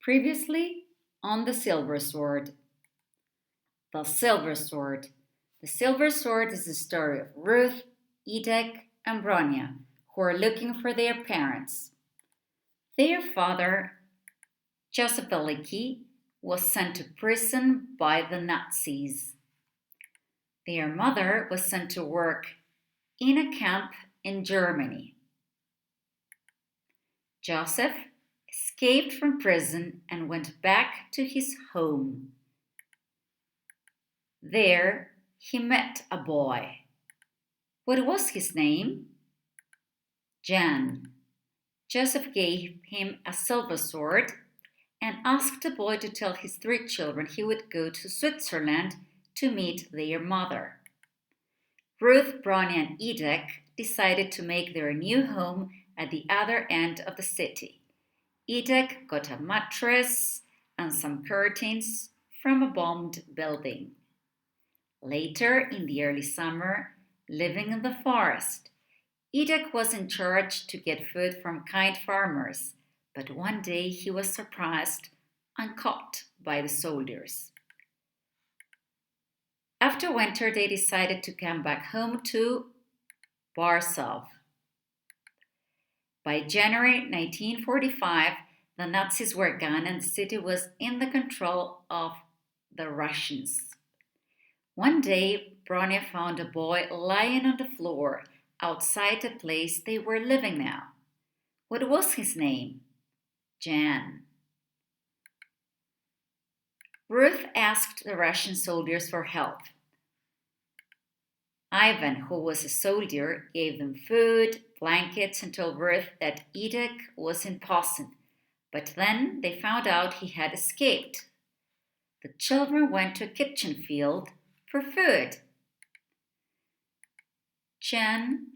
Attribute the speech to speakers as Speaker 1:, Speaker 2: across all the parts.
Speaker 1: Previously on The Silver Sword. The Silver Sword. The Silver Sword is the story of Ruth, Edek, and Bronya, who are looking for their parents. Their father, Joseph Veliki, was sent to prison by the Nazis. Their mother was sent to work in a camp in Germany. Joseph escaped from prison and went back to his home. There, he met a boy. What was his name? Jan. Joseph gave him a silver sword and asked the boy to tell his three children he would go to Switzerland to meet their mother. Ruth, Bronya, and Edek decided to make their new home at the other end of the city. Edek got a mattress and some curtains from a bombed building. Later, in the early summer, living in the forest, Edek was in charge to get food from kind farmers, but one day he was surprised and caught by the soldiers. After winter, they decided to come back home to Warsaw. By January 1945, the Nazis were gone and the city was in the control of the Russians. One day, Bronya found a boy lying on the floor outside the place they were living now. What was his name? Jan. Ruth asked the Russian soldiers for help. Ivan, who was a soldier, gave them food, blankets, and told Ruth that Edek was in Posen. But then they found out he had escaped. The children went to a kitchen field for food. Jan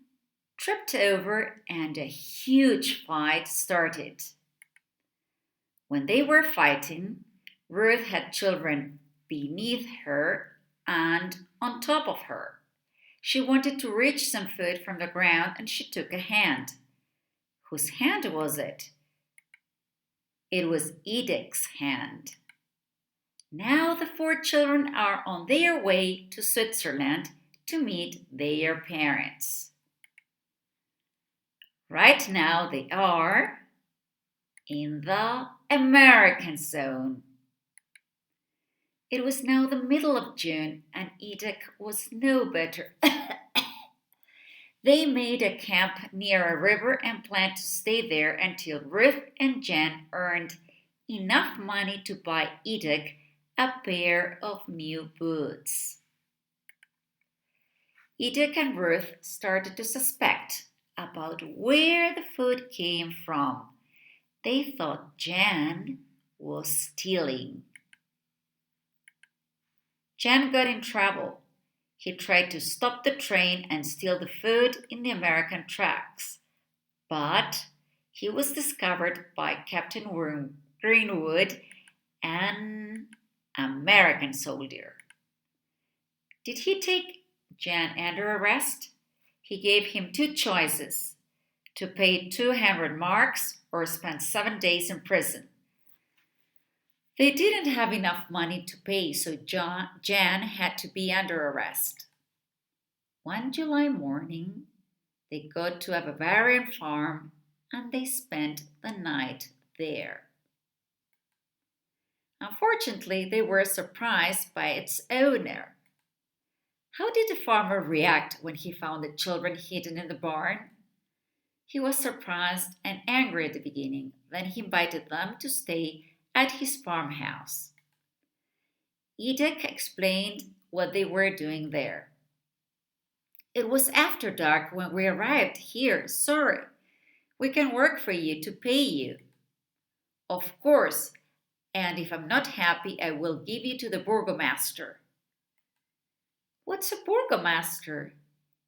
Speaker 1: tripped over and a huge fight started. When they were fighting, Ruth had children beneath her and on top of her. She wanted to reach some food from the ground and she took a hand. Whose hand was it? It was Edek's hand. Now the four children are on their way to Switzerland to meet their parents. Right now they are in the American zone. It was now the middle of June and Edek was no better. They made a camp near a river and planned to stay there until Ruth and Jan earned enough money to buy Edek a pair of new boots. Edek and Ruth started to suspect about where the food came from. They thought Jan was stealing. Jan got in trouble. He tried to stop the train and steal the food in the American tracks. But he was discovered by Captain Greenwood, an American soldier. Did he take Jan under arrest? He gave him two choices: to pay 200 marks or spend 7 days in prison. They didn't have enough money to pay, so Jan had to be under arrest. One July morning, they got to a Bavarian farm and they spent the night there. Unfortunately, they were surprised by its owner. How did the farmer react when he found the children hidden in the barn? He was surprised and angry at the beginning. Then he invited them to stay at his farmhouse. Edek explained what they were doing there. It was after dark when we arrived here. Sorry. We can work for you to pay you. Of course. And if I'm not happy, I will give you to the burgomaster. What's a burgomaster?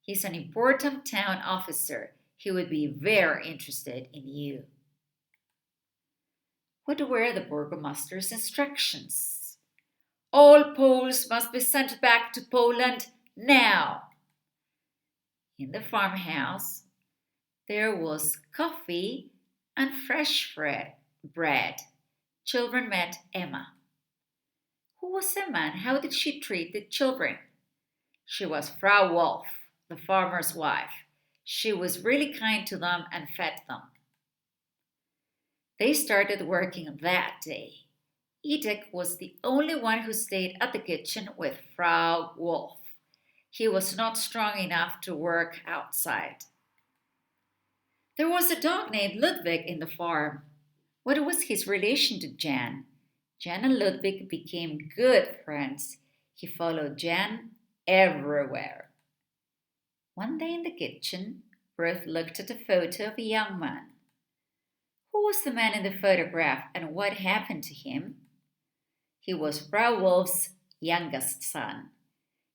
Speaker 1: He's an important town officer. He would be very interested in you. What were the burgomaster's instructions? All Poles must be sent back to Poland now. In the farmhouse, there was coffee and fresh bread. children met Emma. Who was Emma and how did she treat the children? She was Frau Wolf, the farmer's wife. She was really kind to them and fed them. They started working that day. Edek was the only one who stayed at the kitchen with Frau Wolf. He was not strong enough to work outside. There was a dog named Ludwig in the farm. What was his relation to Jan? Jan and Ludwig became good friends. He followed Jan everywhere. One day in the kitchen, Ruth looked at a photo of a young man. Who was the man in the photograph and what happened to him? He was Frau Wolf's youngest son.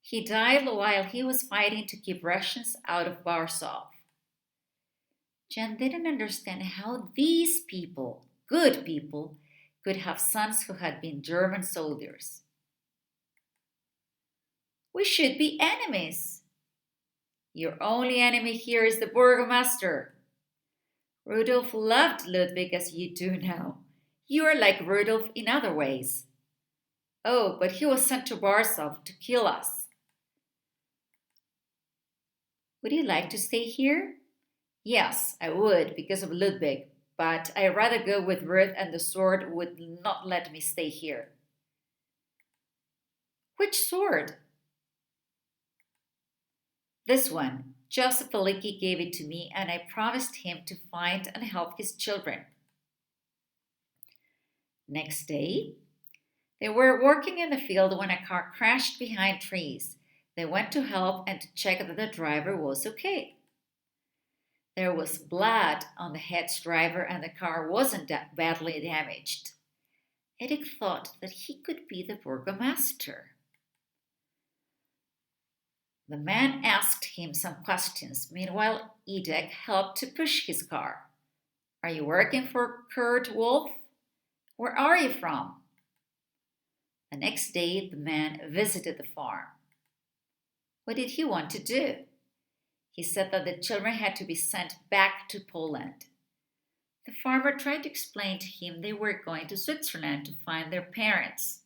Speaker 1: He died while he was fighting to keep Russians out of Warsaw. Jan didn't understand how these people, good people, could have sons who had been German soldiers. We should be enemies. Your only enemy here is the Burgomaster. Rudolf loved Ludwig as you do now. You are like Rudolf in other ways. Oh, but he was sent to Warsaw to kill us. Would you like to stay here? Yes, I would, because of Ludwig, but I'd rather go with Ruth and the sword would not let me stay here. Which sword? This one. Joseph Veliki gave it to me and I promised him to find and help his children. Next day, they were working in the field when a car crashed behind trees. They went to help and to check that the driver was okay. There was blood on the head's driver and the car wasn't badly damaged. Edek thought that he could be the burgomaster. The man asked him some questions. Meanwhile, Edek helped to push his car. Are you working for Kurt Wolf? Where are you from? The next day, the man visited the farm. What did he want to do? He said that the children had to be sent back to Poland. The farmer tried to explain to him they were going to Switzerland to find their parents.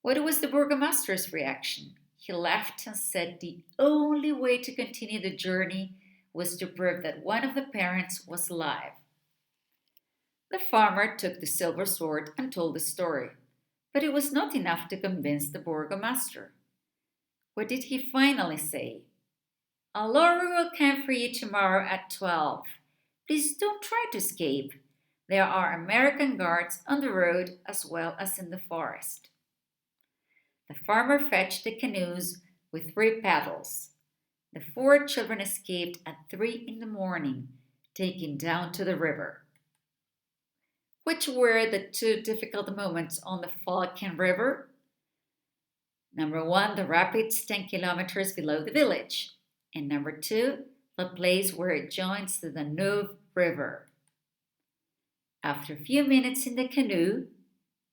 Speaker 1: What was the burgomaster's reaction? He laughed and said the only way to continue the journey was to prove that one of the parents was alive. The farmer took the silver sword and told the story, but it was not enough to convince the burgomaster. What did he finally say? A lorry will come for you tomorrow at 12. Please don't try to escape. There are American guards on the road as well as in the forest. The farmer fetched the canoes with 3 paddles. The 4 children escaped at 3 in the morning, taken down to the river. Which were the 2 difficult moments on the Falcon River? Number 1, the rapids 10 kilometers below the village. And number 2, the place where it joins the Danube River. After a few minutes in the canoe,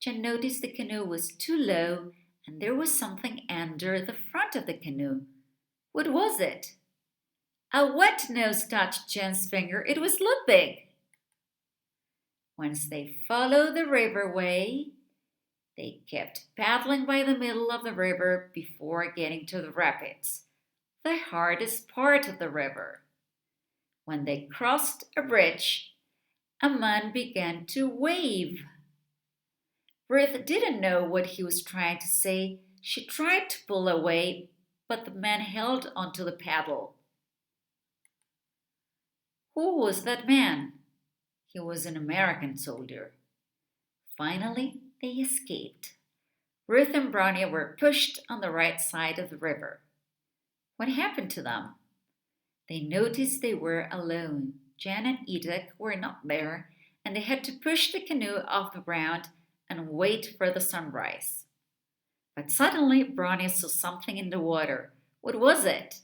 Speaker 1: Jan noticed the canoe was too low and there was something under the front of the canoe. What was it? A wet nose touched Jan's finger. It was Ludwig. Once they followed the riverway, they kept paddling by the middle of the river before getting to the rapids, the hardest part of the river. When they crossed a bridge, a man began to wave. Ruth didn't know what he was trying to say. She tried to pull away, but the man held onto the paddle. Who was that man? He was an American soldier. Finally, they escaped. Ruth and Brownie were pushed on the right side of the river. What happened to them? They noticed they were alone. Jan and Edith were not there, and they had to push the canoe off the ground and wait for the sunrise. But suddenly, Brownie saw something in the water. What was it?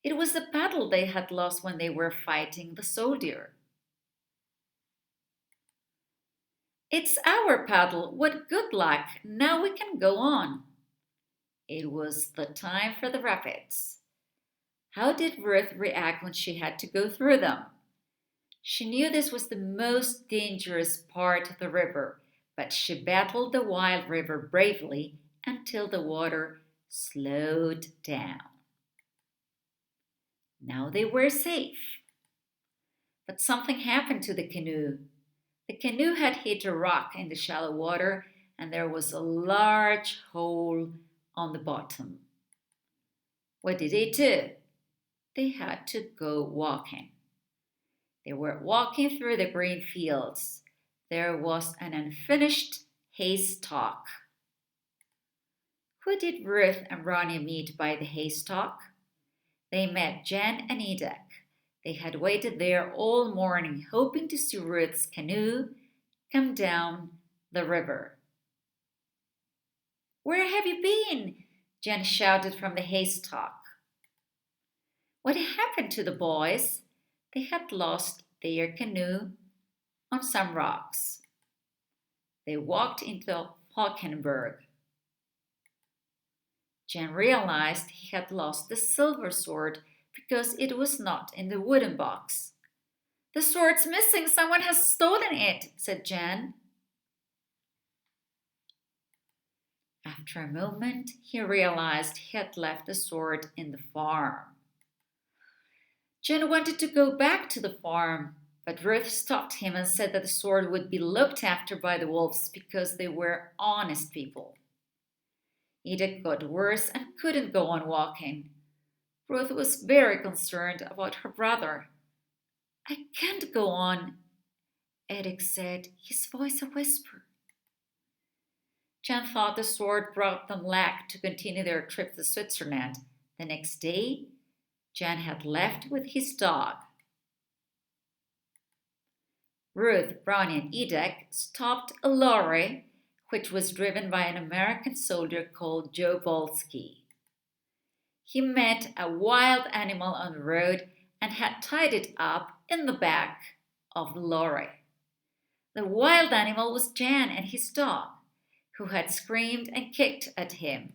Speaker 1: It was the paddle they had lost when they were fighting the soldier. It's our paddle. What good luck. Now we can go on. It was the time for the rapids. How did Ruth react when she had to go through them? She knew this was the most dangerous part of the river, but she battled the wild river bravely until the water slowed down. Now they were safe. But something happened to the canoe. The canoe had hit a rock in the shallow water, and there was a large hole on the bottom. What did they do? They had to go walking. They were walking through the green fields. There was an unfinished haystack. Who did Ruth and Ronnie meet by the haystack? They met Jen and Edith. They had waited there all morning, hoping to see Ruth's canoe come down the river. "Where have you been?" Jen shouted from the haystack. What happened to the boys? They had lost their canoe on some rocks. They walked into Falkenberg. Jen realized he had lost the silver sword because it was not in the wooden box. "The sword's missing. Someone has stolen it," said Jen. After a moment, he realized he had left the sword in the farm. Jen wanted to go back to the farm, but Ruth stopped him and said that the sword would be looked after by the wolves because they were honest people. Edith got worse and couldn't go on walking. Ruth was very concerned about her brother. "I can't go on," Edith said, his voice a whisper. Jen thought the sword brought them luck to continue their trip to Switzerland. The next day, Jen had left with his dog. Ruth, Ronnie, and Edith stopped a lorry which was driven by an American soldier called Joe Bolsky. He met a wild animal on the road and had tied it up in the back of the lorry. The wild animal was Jan and his dog, who had screamed and kicked at him.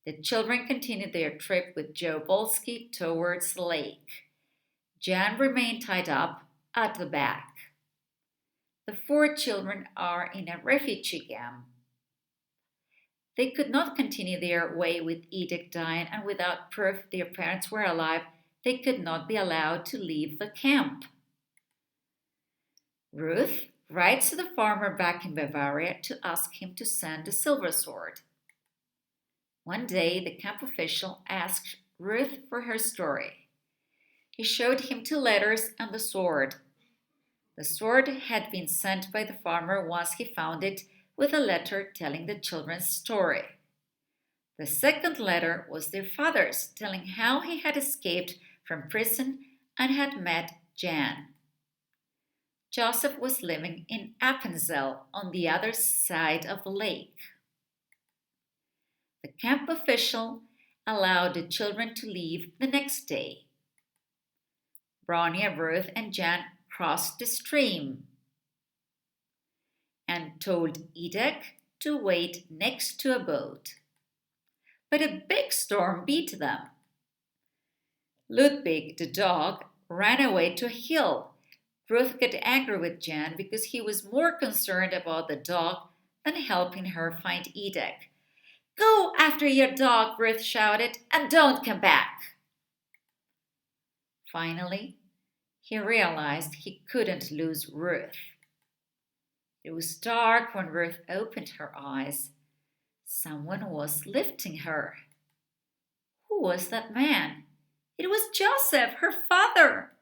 Speaker 1: The children continued their trip with Joe Bolsky towards the lake. Jan remained tied up at the back. The 4 children are in a refugee camp. They could not continue their way with Edith dying, and without proof their parents were alive, they could not be allowed to leave the camp. Ruth writes to the farmer back in Bavaria to ask him to send the silver sword. One day, the camp official asked Ruth for her story. He showed him 2 letters and the sword. The sword had been sent by the farmer once he found it with a letter telling the children's story. The second letter was their father's, telling how he had escaped from prison and had met Jan. Joseph was living in Appenzell on the other side of the lake. The camp official allowed the children to leave the next day. Ronnie, Ruth, and Jan crossed the stream and told Edith to wait next to a boat. But a big storm beat them. Ludwig, the dog, ran away to a hill. Ruth got angry with Jan because he was more concerned about the dog than helping her find Edith. "Go after your dog," Ruth shouted, "and don't come back." Finally, he realized he couldn't lose Ruth. It was dark when Ruth opened her eyes. Someone was lifting her. Who was that man? It was Joseph, her father.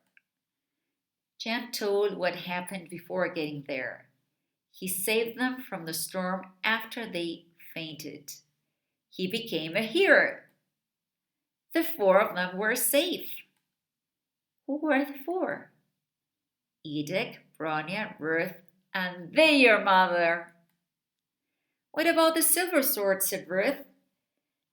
Speaker 1: Jan told what happened before getting there. He saved them from the storm after they fainted. He became a hero. The 4 of them were safe. Who were the 4? Edith, Bronya, Ruth, and their mother. "What about the silver sword?" said Ruth.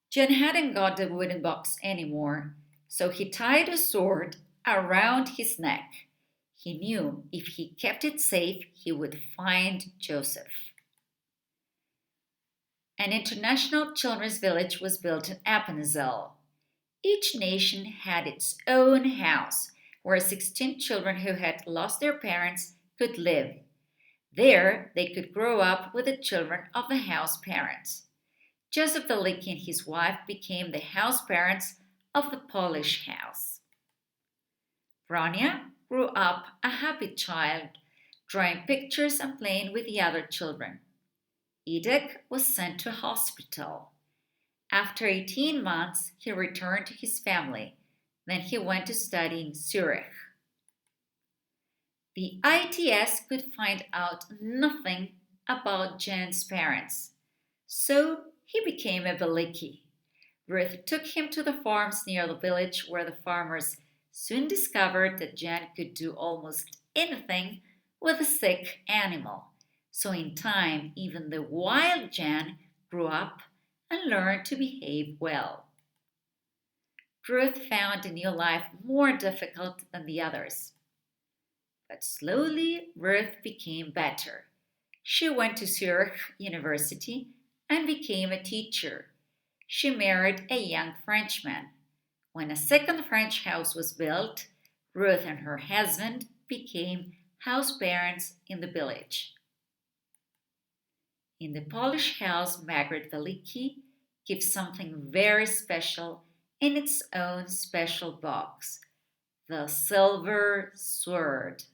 Speaker 1: Jen hadn't got the wooden box anymore, so he tied the sword around his neck. He knew if he kept it safe, he would find Joseph. An international children's village was built in Appenzell. Each nation had its own house, where 16 children who had lost their parents could live. There, they could grow up with the children of the house parents. Joseph Velicki and his wife became the house parents of the Polish house. Bronia grew up a happy child, drawing pictures and playing with the other children. Edek was sent to a hospital. After 18 months, he returned to his family. Then he went to study in Zurich. The ITS could find out nothing about Jan's parents, so he became a Velicki. Ruth took him to the farms near the village where the farmers soon discovered that Jan could do almost anything with a sick animal. So in time, even the wild Jan grew up and learned to behave well. Ruth found the new life more difficult than the others. But slowly, Ruth became better. She went to Zurich University and became a teacher. She married a young Frenchman. When a second French house was built, Ruth and her husband became house parents in the village. In the Polish house, Margaret Velicki gives something very special in its own special box, the silver sword.